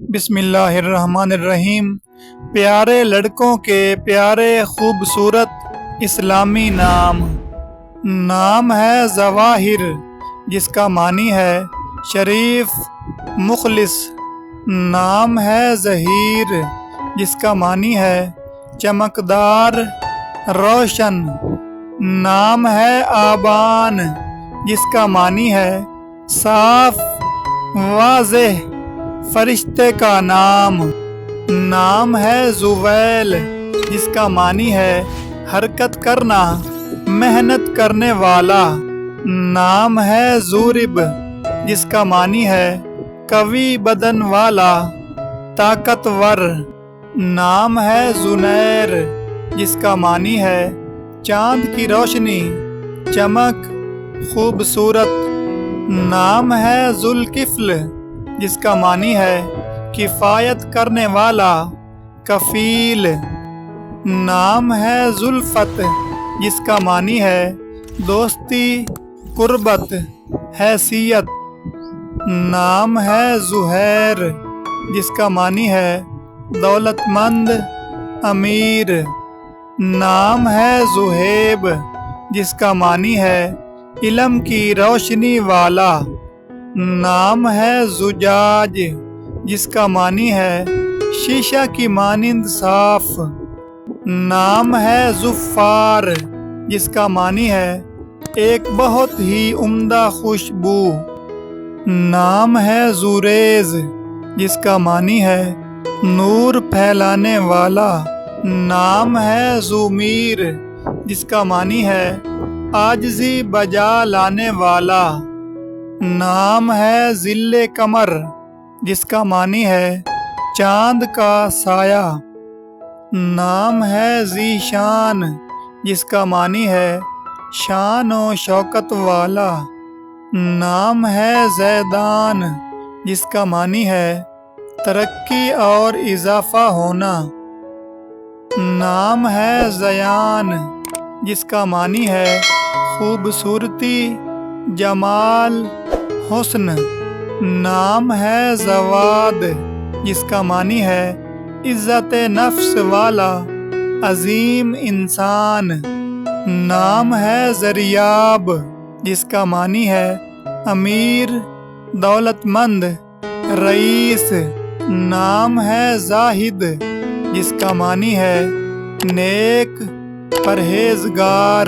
بسم اللہ الرحمن الرحیم۔ پیارے لڑکوں کے پیارے خوبصورت اسلامی نام ہے ظواہر، جس کا معنی ہے شریف مخلص۔ نام ہے ظہیر، جس کا معنی ہے چمکدار روشن۔ نام ہے آبان، جس کا معنی ہے صاف واضح فرشتے کا نام ہے زویل، جس کا معنی ہے حرکت کرنا، محنت کرنے والا۔ نام ہے زورب، جس کا معنی ہے قوی بدن والا، طاقتور۔ نام ہے زنیر، جس کا معنی ہے چاند کی روشنی، چمک، خوبصورت۔ نام ہے ذوالکفل، جس کا معنی ہے کفایت کرنے والا، کفیل۔ نام ہے ذوالفت، جس کا معنی ہے دوستی، قربت، حیثیت۔ نام ہے زہیر، جس کا معنی ہے دولت مند، امیر۔ نام ہے زہیب، جس کا معنی ہے علم کی روشنی والا۔ نام ہے زجاج، جس کا معنی ہے شیشہ کی مانند صاف۔ نام ہے زفار، جس کا معنی ہے ایک بہت ہی عمدہ خوشبو۔ نام ہے زوریز، جس کا معنی ہے نور پھیلانے والا۔ نام ہے ذومیر، جس کا معنی ہے عاجزی بجا لانے والا۔ نام ہے ظل قمر، جس کا معنی ہے چاند کا سایہ۔ نام ہے ذی شان، جس کا معنی ہے شان و شوکت والا۔ نام ہے زیدان، جس کا معنی ہے ترقی اور اضافہ ہونا۔ نام ہے زیان، جس کا معنی ہے خوبصورتی، جمال، حسن۔ نام ہے زواد، جس کا معنی ہے عزت نفس والا، عظیم انسان۔ نام ہے زریاب، جس کا معنی ہے امیر، دولت مند، رئیس۔ نام ہے زاہد، جس کا معنی ہے نیک، پرہیزگار۔